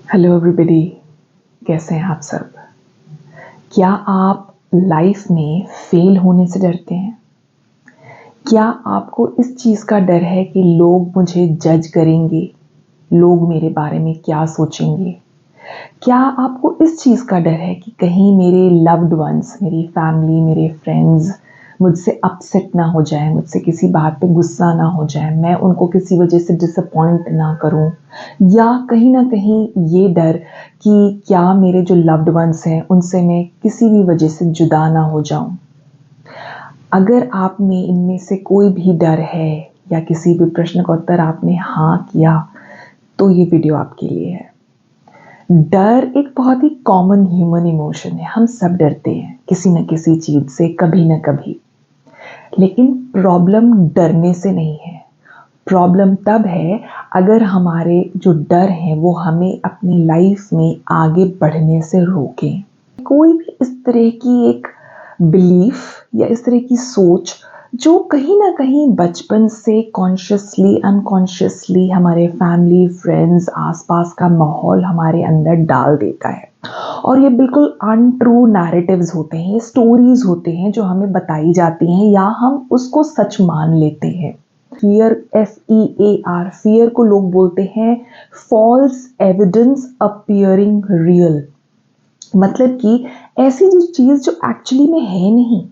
Hello everybody, कैसे हैं आप सब। क्या आप लाइफ में फेल होने से डरते हैं? क्या आपको इस चीज़ का डर है कि लोग मुझे जज करेंगे, लोग मेरे बारे में क्या सोचेंगे? क्या आपको इस चीज़ का डर है कि कहीं मेरे लव्ड वंस, मेरी फैमिली, मेरे फ्रेंड्स मुझसे अपसेट ना हो जाएं, मुझसे किसी बात पे गुस्सा ना हो जाएं, मैं उनको किसी वजह से डिसअपॉइंट ना करूं, या कहीं ना कहीं ये डर कि क्या मेरे जो लव्ड वंस हैं उनसे मैं किसी भी वजह से जुदा ना हो जाऊं। अगर आप में इनमें से कोई भी डर है या किसी भी प्रश्न का उत्तर आपने हाँ किया तो ये वीडियो आपके लिए है। डर एक बहुत ही कॉमन ह्यूमन इमोशन है। हम सब डरते हैं किसी न किसी चीज़ से, कभी न कभी। लेकिन प्रॉब्लम डरने से नहीं है। प्रॉब्लम तब है अगर हमारे जो डर हैं वो हमें अपनी लाइफ में आगे बढ़ने से रोकें। कोई भी इस तरह की एक बिलीफ या इस तरह की सोच जो कहीं ना कहीं बचपन से कॉन्शियसली अनकॉन्शियसली हमारे फैमिली, फ्रेंड्स, आसपास का माहौल हमारे अंदर डाल देता है। और ये बिल्कुल अनट्रू नैरेटिव्स होते हैं, स्टोरीज होते हैं जो हमें बताई जाती हैं या हम उसको सच मान लेते हैं। फियर, FEAR, फियर को लोग बोलते हैं फॉल्स एविडेंस अपीयरिंग रियल। मतलब कि ऐसी जो चीज जो एक्चुअली में है नहीं,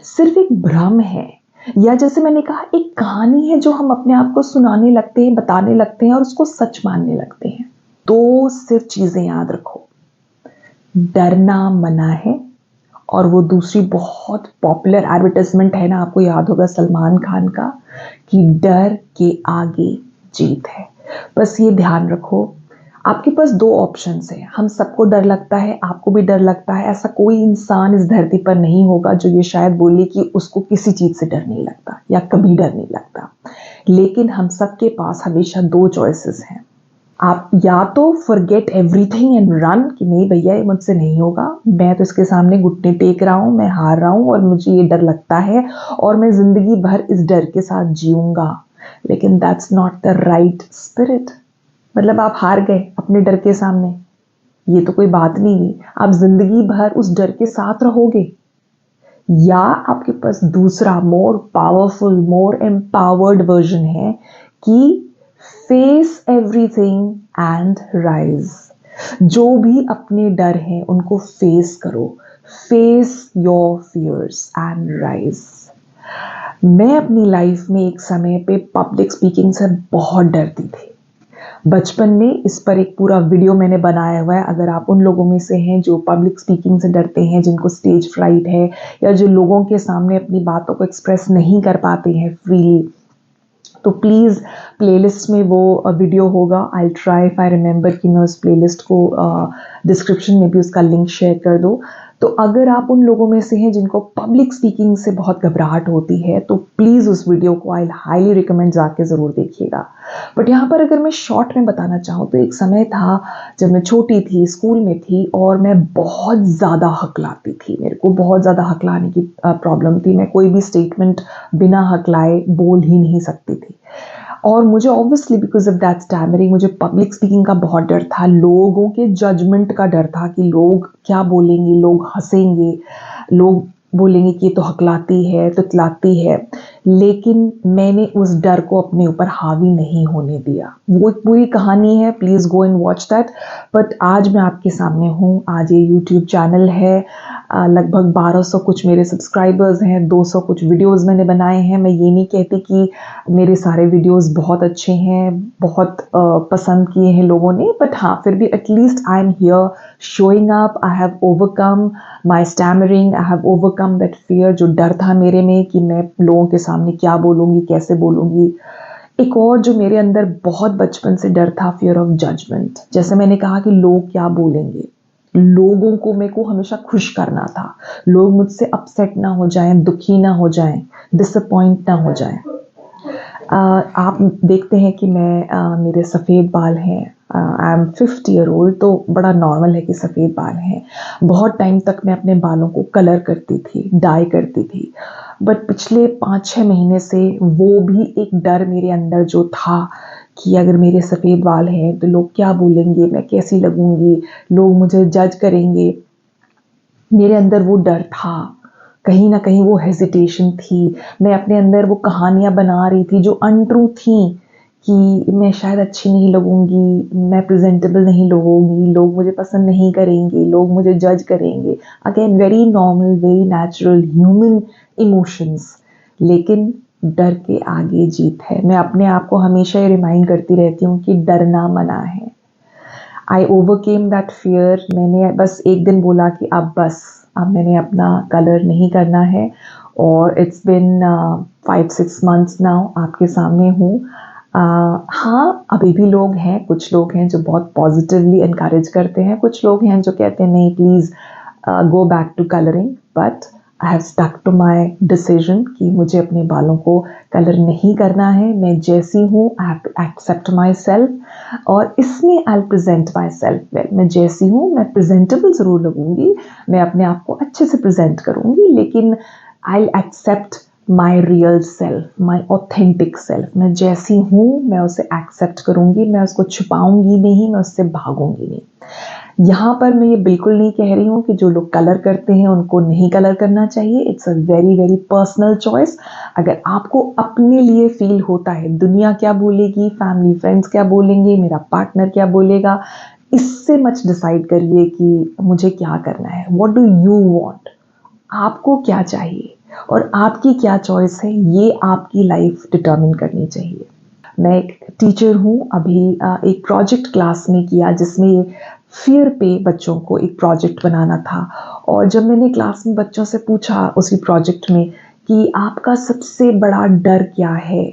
सिर्फ एक भ्रम है, या जैसे मैंने कहा एक कहानी है जो हम अपने आप को सुनाने लगते हैं, बताने लगते हैं और उसको सच मानने लगते हैं। तो सिर्फ चीजें याद रखो, डरना मना है। और वो दूसरी बहुत पॉपुलर एडवर्टाइजमेंट है ना, आपको याद होगा सलमान खान का, कि डर के आगे जीत है। बस ये ध्यान रखो, आपके पास दो ऑप्शंस हैं। हम सबको डर लगता है, आपको भी डर लगता है। ऐसा कोई इंसान इस धरती पर नहीं होगा जो ये शायद बोले कि उसको किसी चीज से डर नहीं लगता या कभी डर नहीं लगता। लेकिन हम सबके पास हमेशा दो चॉइसेस हैं। आप या तो फॉरगेट एवरीथिंग एंड रन, कि नहीं भैया ये मुझसे नहीं होगा, मैं तो इसके सामने घुटने टेक रहा हूँ, मैं हार रहा हूँ और मुझे ये डर लगता है और मैं जिंदगी भर इस डर के साथ जीऊंगा। लेकिन that's not the right spirit. मतलब आप हार गए अपने डर के सामने, ये तो कोई बात नहीं हुई, आप जिंदगी भर उस डर के साथ रहोगे। या आपके पास दूसरा मोर पावरफुल, मोर एम्पावर्ड वर्जन है कि फेस एवरीथिंग एंड राइज। जो भी अपने डर हैं उनको फेस करो, face your fears and rise. मैं अपनी लाइफ में एक समय पे पब्लिक स्पीकिंग से बहुत डरती थी बचपन में। इस पर एक पूरा वीडियो मैंने बनाया हुआ है। अगर आप उन लोगों में से हैं जो पब्लिक स्पीकिंग से डरते हैं, जिनको स्टेज फ्राइट है, या जो लोगों के सामने अपनी बातों को एक्सप्रेस नहीं कर पाते हैं फ्रीली, तो प्लीज़ प्लेलिस्ट में वो वीडियो होगा। I try if I remember कि मैं उस प्लेलिस्ट को डिस्क्रिप्शन में भी उसका लिंक शेयर कर दूँ। तो अगर आप उन लोगों में से हैं जिनको पब्लिक स्पीकिंग से बहुत घबराहट होती है तो प्लीज़ उस वीडियो को आई हाईली रिकमेंड जाके ज़रूर देखिएगा। बट यहाँ पर अगर मैं शॉर्ट में बताना चाहूँ तो एक समय था जब मैं छोटी थी, स्कूल में थी, और मैं बहुत ज़्यादा हकलाती थी। मेरे को बहुत ज़्यादा हकलाने की प्रॉब्लम थी। मैं कोई भी स्टेटमेंट बिना हकलाए बोल ही नहीं सकती थी। और मुझे obviously because of that stammering, मुझे पब्लिक स्पीकिंग का बहुत डर था, लोगों के जजमेंट का डर था कि लोग क्या बोलेंगे, लोग हंसेंगे, लोग बोलेंगे कि ये तो हकलाती है, तुतलाती है। लेकिन मैंने उस डर को अपने ऊपर हावी नहीं होने दिया। वो एक पूरी कहानी है, please go and watch that. But आज मैं आपके सामने हूँ। आज ये यूट्यूब चैनल है, लगभग 1200 कुछ मेरे सब्सक्राइबर्स हैं, 200 कुछ वीडियोस मैंने बनाए हैं। मैं ये नहीं कहती कि मेरे सारे वीडियोस बहुत अच्छे हैं, बहुत पसंद किए हैं लोगों ने, बट हाँ फिर भी at least I am here showing up. I have overcome my stammering, I have overcome that fear, जो डर था मेरे में कि मैं लोगों के सामने क्या बोलूँगी, कैसे बोलूँगी। एक और जो मेरे अंदर बहुत बचपन से डर था, फियर ऑफ जजमेंट। जैसे मैंने कहा कि लोग क्या बोलेंगे, लोगों को मेरे को हमेशा खुश करना था, लोग मुझसे अपसेट ना हो जाएं, दुखी ना हो जाएं, डिसअपॉइंट ना हो जाएं। आप देखते हैं कि मेरे सफ़ेद बाल हैं, आई एम 50 ईयर ओल्ड, तो बड़ा नॉर्मल है कि सफ़ेद बाल हैं। बहुत टाइम तक मैं अपने बालों को कलर करती थी, डाई करती थी, बट पिछले 5-6 महीने से वो भी एक डर मेरे अंदर जो था कि अगर मेरे सफ़ेद बाल हैं तो लोग क्या बोलेंगे, मैं कैसी लगूंगी, लोग मुझे जज करेंगे। मेरे अंदर वो डर था, कहीं ना कहीं वो हेजिटेशन थी। मैं अपने अंदर वो कहानियां बना रही थी जो अनट्रू थी कि मैं शायद अच्छी नहीं लगूंगी, मैं प्रेजेंटेबल नहीं लगूंगी, लोग मुझे पसंद नहीं करेंगे, लोग मुझे जज करेंगे। Again very normal, very natural human emotions. लेकिन डर के आगे जीत है। मैं अपने आप को हमेशा ये रिमाइंड करती रहती हूँ कि डरना मना है। आई ओवरकेम दैट फियर। मैंने बस एक दिन बोला कि अब मैंने अपना कलर नहीं करना है। और इट्स बिन 5-6 मंथ्स नाउ आपके सामने हूँ। हाँ, अभी भी लोग हैं, कुछ लोग हैं जो बहुत पॉजिटिवली इनकरेज करते हैं, कुछ लोग हैं जो कहते हैं नहीं please go back to colouring. But I have stuck to my decision कि मुझे अपने बालों को कलर नहीं करना है। मैं जैसी हूँ, I have to accept myself. और इसमें I present myself well. मैं जैसी हूँ, मैं प्रेजेंटेबल ज़रूर लगूंगी, मैं अपने आप को अच्छे से प्रेजेंट करूँगी, लेकिन I accept my real self, my authentic self. मैं जैसी हूँ मैं उसे एक्सेप्ट करूँगी, मैं उसको छुपाऊँगी नहीं, मैं उससे भागूंगी नहीं। यहाँ पर मैं ये बिल्कुल नहीं कह रही हूँ कि जो लोग कलर करते हैं उनको नहीं कलर करना चाहिए। It's a very very personal choice. अगर आपको अपने लिए फील होता है दुनिया क्या बोलेगी, फैमिली फ्रेंड्स क्या बोलेंगे, मेरा पार्टनर क्या बोलेगा, इससे मच डिसाइड करिए कि मुझे क्या करना है। What do you want? आपको क्या चाहिए और आपकी क्या चॉइस है, ये आपकी लाइफ डिटर्मिन करनी चाहिए। मैं एक टीचर हूँ। अभी एक प्रोजेक्ट क्लास में किया जिसमें फियर पे बच्चों को एक प्रोजेक्ट बनाना था। और जब मैंने क्लास में बच्चों से पूछा उसी प्रोजेक्ट में कि आपका सबसे बड़ा डर क्या है,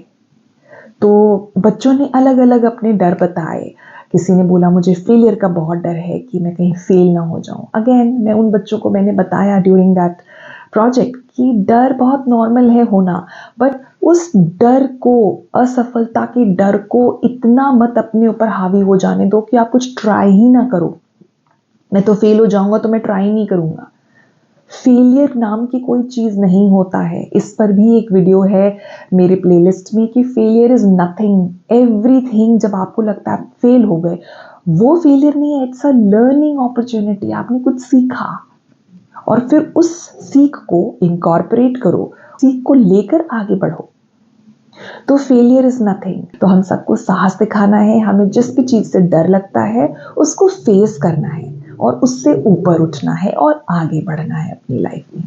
तो बच्चों ने अलग अलग अपने डर बताए। किसी ने बोला मुझे फेलियर का बहुत डर है कि मैं कहीं फेल ना हो जाऊं। अगेन मैं उन बच्चों को मैंने बताया ड्यूरिंग दैट प्रोजेक्ट कि डर बहुत नॉर्मल है होना, बट उस डर को, असफलता के डर को इतना मत अपने ऊपर हावी हो जाने दो कि आप कुछ ट्राई ही ना करो। मैं तो फेल हो जाऊंगा तो मैं ट्राई नहीं करूंगा। फेलियर नाम की कोई चीज नहीं होता है। इस पर भी एक वीडियो है मेरे प्लेलिस्ट में कि फेलियर इज नथिंग एवरीथिंग। जब आपको लगता है फेल हो गए, वो फेलियर नहीं है, इट्स अ लर्निंग अपॉर्चुनिटी। आपने कुछ सीखा और फिर उस सीख को इनकॉर्पोरेट करो, सीख को लेकर आगे बढ़ो। तो फेलियर इज नथिंग। तो हम सबको साहस दिखाना है। हमें जिस भी चीज से डर लगता है उसको फेस करना है और उससे ऊपर उठना है और आगे बढ़ना है अपनी लाइफ में।